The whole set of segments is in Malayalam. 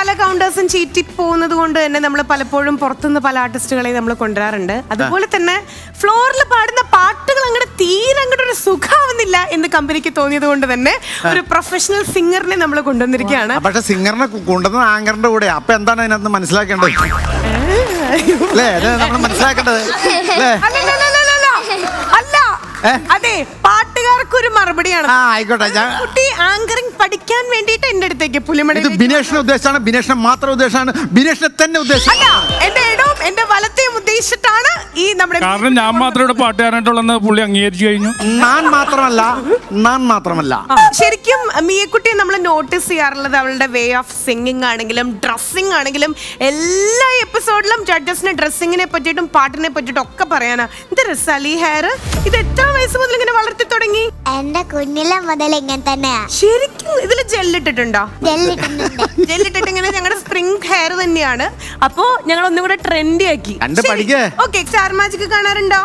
പല കൗണ്ടേഴ്സും ചീറ്റി പോകുന്നത് കൊണ്ട് തന്നെ നമ്മൾ പലപ്പോഴും പുറത്തുനിന്ന് പല ആർട്ടിസ്റ്റുകളെ നമ്മൾ കൊണ്ടുവരാറുണ്ട്. അതുപോലെ തന്നെ ഫ്ലോറിൽ പാടുന്ന പാട്ടുകൾ അങ്ങോട്ട് തീരെ അങ്ങോട്ട് ഒരു സുഖാവുന്നില്ല എന്ന് കമ്പനിക്ക് തോന്നിയത് കൊണ്ട് തന്നെ ഒരു പ്രൊഫഷണൽ സിംഗറിനെ നമ്മൾ കൊണ്ടുവന്നിരിക്കുകയാണ്. പക്ഷെ സിംഗറിനെ കൊണ്ടുവന്നത് ആങ്കറിന്റെ കൂടെ. അപ്പൊ എന്താണ് അതിനകത്ത് മനസ്സിലാക്കേണ്ടത് അല്ലേ? നമ്മൾ മനസ്സിലാക്കേണ്ടത് അല്ല, അതെ, പാട്ടുകാർക്ക് ഒരു മറുപടിയാണ്. ആയിക്കോട്ടെ. കുട്ടി ആങ്കറിംഗ് പഠിക്കാൻ വേണ്ടിട്ട് എന്റെ അടുത്തേക്ക് പുലിമണി. ബിനേഷിനെ ഉദ്ദേശിച്ചാണ്, ബിനേഷിനെ മാത്രം ഉദ്ദേശമാണ്, ബിനേഷിനെ തന്നെ ഉദ്ദേശം. അല്ല, എന്റെ ഇടവും എന്റെ വലത്തെയും ഉദ്ദേശിച്ചിട്ടാണ് ഈ നമ്മുടെ. കാരണം ഞാൻ മാത്രം ഇവിടെ പാട്ടുകാരനായിട്ടുള്ള പുള്ളി അംഗീകരിച്ചു കഴിഞ്ഞു. ഞാൻ മാത്രമല്ല ശരിക്കും മിയക്കുട്ടിയെ നമ്മൾ നോട്ടീസ് ചെയ്യാറുള്ളത് അവളുടെ വേ ഓഫ് സിംഗിങ് ആണെങ്കിലും ഡ്രസ്സിംഗ് ആണെങ്കിലും എല്ലാ എപ്പിസോഡിലും ജഡ്ജസിന് ഡ്രസ്സിങ്ങിനെ പറ്റിയിട്ടും പാട്ടിനെ പറ്റിയിട്ടും ഒക്കെ പറയാനാ. ഇത് രസാലി ഹെയർ, ഇത് എത്ര വയസ്സ് മുതൽ ഇങ്ങനെ വളർത്തി തുടങ്ങി? എന്റെ കുഞ്ഞിലെ മുതൽ ഇങ്ങനെ തന്നെയാ. ശരിക്കും ഇതില് ജെല്ലിട്ടിട്ടുണ്ടോ? ജെല്ലിട്ടിട്ട് ഇങ്ങനെ ഞങ്ങളുടെ സ്പ്രിംഗ് ഹെയർ തന്നെയാണ്. അപ്പോ ഞങ്ങൾ ഒന്നും കൂടെ ട്രെൻഡി ആക്കി. ഓക്കെ, സ്റ്റാർ മാജിക് കാണാറുണ്ടോ?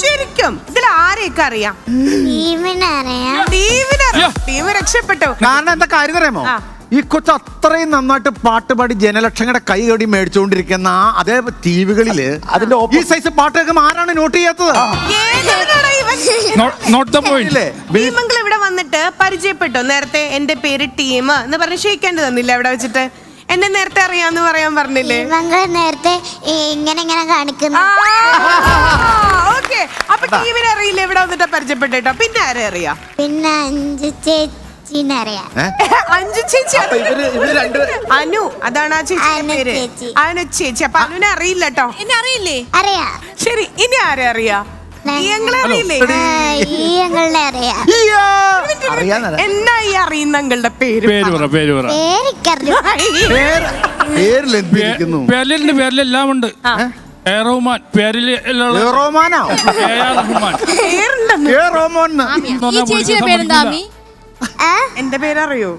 ശരിക്കും ഇതിൽ ആരെയൊക്കെ അറിയാം? ടീം രക്ഷപ്പെട്ടു. കാരണം എന്താ കാര്യം അറിയാമോ? ഈ കൊച്ചു അത്രയും നന്നായിട്ട് പാട്ട് പാടി ജനലക്ഷങ്ങളുടെ കൈ കടി മേടിച്ചുകൊണ്ടിരിക്കുന്ന അതേ ടിവികളില് അതിന്റെ ഈ സൈസ് പാട്ടൊക്കെ ആരാണ് നോട്ട് ചെയ്യാത്തത്? ടീമംഗൾ ഇവിടെ വന്നിട്ട് പരിചയപ്പെട്ടോ? നേരത്തെ എന്റെ പേര് ടീം എന്ന് പറഞ്ഞ് ക്ഷയിക്കേണ്ടി തന്നില്ല ഇവിടെ വെച്ചിട്ട്? എന്നെ നേരത്തെ അറിയാന്ന് പറയാൻ പറഞ്ഞില്ലേ? നേരത്തെ ഇങ്ങനെ കാണിക്കുന്നു. ഓക്കെ, അപ്പൊ ടീമിനെ അറിയില്ല ഇവിടെ വന്നിട്ട് പരിചയപ്പെട്ടോ. പിന്നെ ആരെ അറിയാം? പിന്നെ അഞ്ചു ചേച്ചി. അഞ്ചു ചേച്ചി, അനു, അതാണ് ആ ചേച്ചിയുടെ പേര്. അനു ചേച്ചി. അപ്പൊ അനുവിനെ അറിയില്ല കേട്ടോ. എന്നെ അറിയില്ലേ? അറിയാ. ശരി, ഇനി ആരെ അറിയാം? അറിയില്ലേ? എന്നാ ഈ അറിയുന്ന അങ്ങളുടെ പേര്? പേരിലെല്ലാം ഉണ്ട്. എന്റെ പേരറിയോ?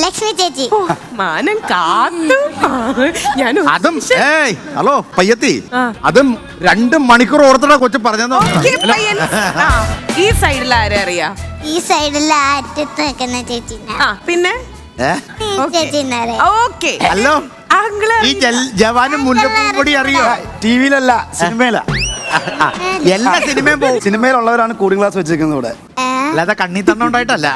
ലക്ഷ്മി ചേച്ചി. മാനം കാത്തു. അതും ഹലോ പയ്യത്തി, അതും 2 മണിക്കൂർ ഓർത്തിട്ടാ കൊച്ചു പറഞ്ഞത്. ഈ സൈഡിൽ ആരെ അറിയാ? ഈ സൈഡിൽ അറ്റത്ത് നിൽക്കുന്ന ചേച്ചി. പിന്നെ ഹലോ, ഈ ജവാനും മുല്ലപ്പൂവും കൂടി അറിയോ? ടിവിയിലല്ല, സിനിമയില. എല്ലാ സിനിമയും പോകും. സിനിമയിലുള്ളവരാണ് കൂളിംഗ് ഗ്ലാസ് വെച്ചിരിക്കുന്നത് ഇവിടെ, അല്ലാതെ കണ്ണി തന്നുണ്ടായിട്ടല്ല.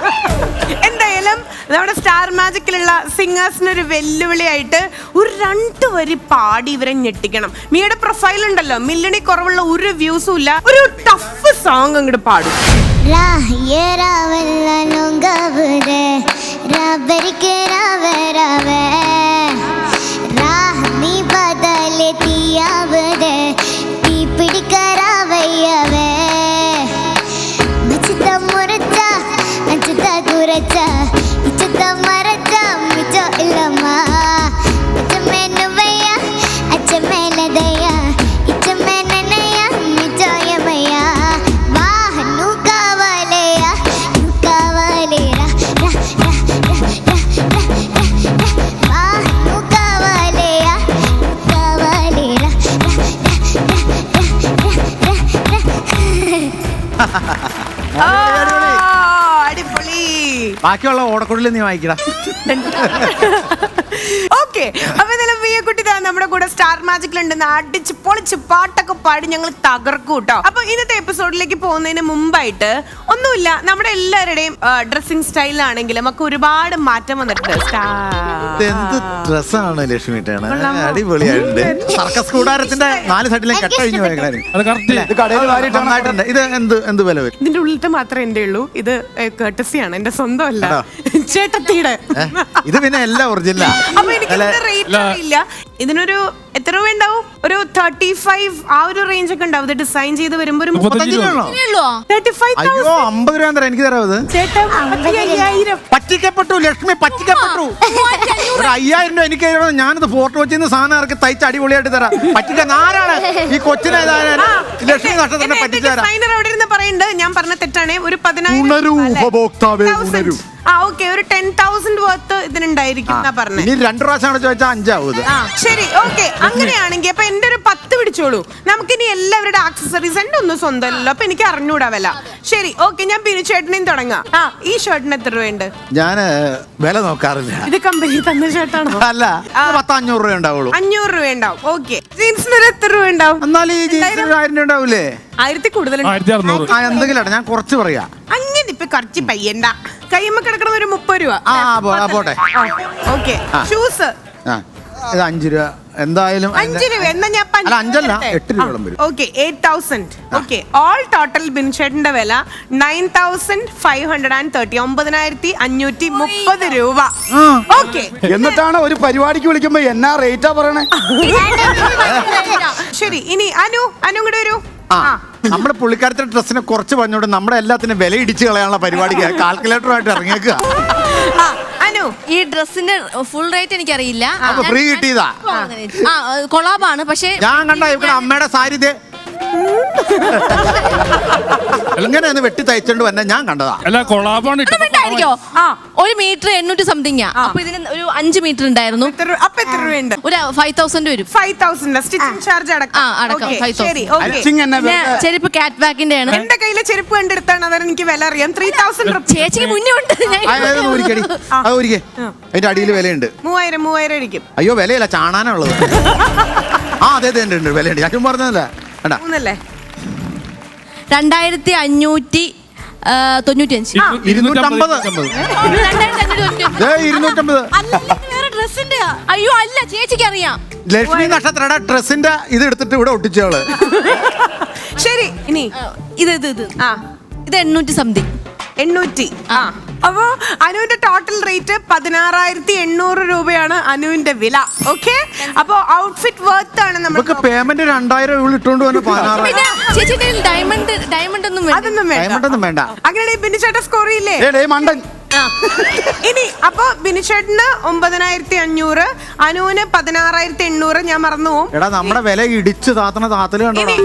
എന്തായാലും നമ്മുടെ സ്റ്റാർ മാജിക്കിലുള്ള സിംഗേഴ്സിനൊരു വെല്ലുവിളിയായിട്ട് ഒരു 2 വരി പാടി ഇവരെ ഞെട്ടിക്കണം. മിയുടെ പ്രൊഫൈൽ ഉണ്ടല്ലോ, മില്യണി കുറവുള്ള ഒരു വ്യൂസും ഇല്ല. ഒരു ടഫ് സോങ് അങ്ങോട്ട് പാടും. അടിപൊളി. ബാക്കിയുള്ള ഓടക്കുള്ളിൽ നീ വായിക്കടാ. ഓക്കെ, അപ്പൊ എന്തായാലും മിയക്കുട്ടി നമ്മുടെ കൂടെ സ്റ്റാർ മാജിക്കിലുണ്ടെന്ന് അടിച്ച് പൊളിച്ച് പാട്ടൊക്കെ പാടി ഞങ്ങൾ തകർക്കും കേട്ടോ. അപ്പൊ ഇന്നത്തെ എപ്പിസോഡിലേക്ക് പോകുന്നതിന് മുമ്പായിട്ട് ഒന്നുമില്ല, നമ്മുടെ എല്ലാവരുടെയും ഡ്രസ്സിംഗ് സ്റ്റൈലാണെങ്കിലും ഒക്കെ ഒരുപാട് മാറ്റം വന്നിട്ടുണ്ട്. എന്ത് ഡ്രസ്സാണ് ലക്ഷ്മിട്ടാണ്, അടിപൊളിയായിട്ടുണ്ട്. സർക്കസ് കൂടാരത്തിന്റെ 4 സൈഡിലും കെട്ടഴിഞ്ഞു പോയ കാര്യം. ഇത് എന്ത് വില വരും? ഇതിന്റെ ഉള്ളിലത്തെ മാത്രമേ എന്റെ ഉള്ളൂ. ഇത് കേട്ടസിയാണ്, എന്റെ സ്വന്തം അല്ല, ചേട്ടത്തിയുടെ. ഇത് പിന്നെ എല്ലാം ഒറിജിനൽ. അപ്പൊ എനിക്ക് റേറ്റ് അറിയില്ല. ഇതിനൊരു എത്ര രൂപ ഉണ്ടാവും? ഒരു 35 ആ ഒരു റേഞ്ച് ഒക്കെ ഉണ്ടാവും. ഇത് ഡിസൈൻ ചെയ്ത് വരുമ്പോ ഒരു 50 രൂപ എനിക്ക് തരാത്. പറ്റിക്കപ്പെട്ടു ലക്ഷ്മി, പറ്റിക്കപ്പെട്ടു. 5000 രൂപ എനിക്ക് തരണം. ഞാനിത് ഫോട്ടോ വെച്ചിരുന്ന സാധനം ഇറക്കി തയ്ച്ച് അടിപൊളിയായിട്ട് തരാം. പറ്റിക്കാൻ ആരാണ് ഈ കൊച്ചിനെ? ലക്ഷ്മി നഷ്ടത്തിന് പറ്റിച്ചു തരാം. അവിടെ ഇരുന്ന് പറയുന്നുണ്ട്, ഞാൻ പറഞ്ഞ തെറ്റാണ്. ഒരു 10,000 ഒരു 10,000 വർത്ത് ഇതിനുണ്ടായിരിക്കും പറഞ്ഞത്. ഇനി 2 പ്രാവശ്യം ചോദിച്ചാൽ 5 ആവും. ശരി, ഓക്കെ. അങ്ങനെയാണെങ്കിൽ അപ്പൊ എന്റെ ഒരു 10 പിടിച്ചോളൂ. നമുക്കിനി എല്ലാവരുടെ ആക്സസറീസ് എന്റെ ഒന്നും സ്വന്തമല്ലോ, അപ്പൊ എനിക്ക് അറിഞ്ഞൂടാ വില. ശരി, ഓക്കെ, ഞാൻ ബിനു ചേട്ടനെയും തുടങ്ങാം. ഈ ഷർട്ടിന് എത്ര രൂപയുണ്ട്? ഞാന് വില നോക്കാറില്ല. ഇത് കമ്പനി തന്ന ഷർട്ടാണോ? അല്ല, 500 രൂപ ഉണ്ടാവുള്ളൂ. 500 രൂപ ഉണ്ടാവും. ഓക്കെ, ജീൻസിന് എത്ര രൂപ ഉണ്ടാവും? എന്നാലും ഈ ജീൻസിന് 1000 രൂപ ഉണ്ടാവൂലേ? 1000 കൂടുതൽ. 1600. എന്തെങ്കിലും ഞാൻ കുറച്ച് പറയാ. അങ്ങനെ ഇപ്പൊ കുറച്ച് പയ്യണ്ട, കൈമ്മ കിടക്കണം ഒരു 30 രൂപ. പോട്ടെ. ഓക്കെ, ഷൂസ് ഇത് 5 രൂപ എന്തായാലും. 5 രൂപ എന്നാ ഞാൻ 5 അല്ല 8 രൂപ വരും. ഓക്കെ, 8000. ഓക്കെ, ഓൾ ടോട്ടൽ ബിൻഷേട്ടിന്റെ വില 9530. 9530 രൂപ. ഓക്കെ, എന്നിട്ടാണ് ഒരു പരിപാടിക്ക് വിളിക്കുമ്പോ എന്നാ റേറ്റാ പറയണേ? ശരി, ഇനി അനു കൂടെ വരൂ. നമ്മുടെ പുള്ളിക്കാരത്തിന്റെ ഡ്രസ്സിനെ കുറച്ച് പറഞ്ഞോണ്ട് നമ്മുടെ എല്ലാത്തിനും വില ഇടിച്ചു കളയാനുള്ള പരിപാടിക്ക് കാൽക്കുലേറ്ററുമായിട്ട് ഇറങ്ങിയേക്കുക. അനു, ഈ ഡ്രസ്സിന്റെ ഫുൾ റേറ്റ് എനിക്കറിയില്ല. അപ്പൊ ഫ്രീ കിട്ടിയതാ. കൊളാബാണ്. പക്ഷെ ഞാൻ കണ്ട ഇവിടെ അമ്മയുടെ സാരി ഇങ്ങനെ ഒന്ന് വെട്ടി തയ്ച്ചോണ്ട് വന്നെ ഞാൻ കണ്ടതാ. അല്ല കൊളാബാണ് ായിരിക്കോ? 1 മീറ്റർ 800 സംതിങ്. അപ്പൊ ഇതിന് ഒരു 5 മീറ്റർ ഉണ്ടായിരുന്നു. അപ്പൊ എത്ര രൂപയുണ്ട്? ഒരു 5000 വരും. 5000 സ്റ്റിച്ചിങ് ചാർജ് അടക്കം. അടക്കം Okay, 5000. ശരി, ഓക്കെ. അച്ചിങ് എന്നെ പിന്നെ ചെരുപ്പ് കാറ്റ് ബാക്കിന്റെ ആണ്. എന്റെ കയ്യിലെ ചെരുപ്പ് കണ്ടെടുത്താണ്, അതാണ് എനിക്ക് വില അറിയാം. 3000 റുപ്പീസ്. ചേച്ചിക്ക് മുന്നേ ഉണ്ട്. അത് ഊരിക്കടി, അത് ഊരിക്കേ. അതിന്റെ അടിയിൽ വിലയുണ്ട്. 3000 ഇരിക്കും. അയ്യോ വിലയില്ല, ചാണാനുള്ളത്. അതെ ഉണ്ട്, വിലയുണ്ട്. ഞാൻ പറഞ്ഞതല്ല. 3 2595. 250. 250. അയ്യോ അല്ല, ചേച്ചിക്ക് അറിയാം. ലക്ഷ്മി നക്ഷത്രയുടെ ഡ്രസ്സിന്റെ ഇത് എടുത്തിട്ട് ഇവിടെ ഒട്ടിച്ചോള്. ശരി, ഇനി ഇത് 800 സംതിങ്. 800. അപ്പോ അനുവിന്റെ ടോട്ടൽ റേറ്റ് 16800 രൂപയാണ് അനുവിന്റെ വില. ഓക്കെ, അപ്പൊ ഔട്ട്ഫിറ്റ് വർത്ത് ആണ് നമുക്ക് നമ്മൾ. പേയ്മെന്റ് 2000 രൂപ ഇട്ടുകൊണ്ട് വന്ന് 16. പിന്നെ ചേച്ചിന്റെ ഡയമണ്ട് ഒന്നും വേണ്ട. അതൊന്നും പേയ്മെന്റ് വേണ്ട. അങ്ങനെയാണെങ്കിൽ ബിനുചേട്ടൻ സ്കോർ ചെയ്യില്ലേ? മണ്ടൻ. ഇനി അപ്പൊ ബിനുചേട്ടന് 9500, അനുവിന് 16800. ഞാൻ മറന്നു പോകും. എടാ നമ്മുടെ വില ഇടിച്ച് താത്തല് കണ്ടോ? ഇനി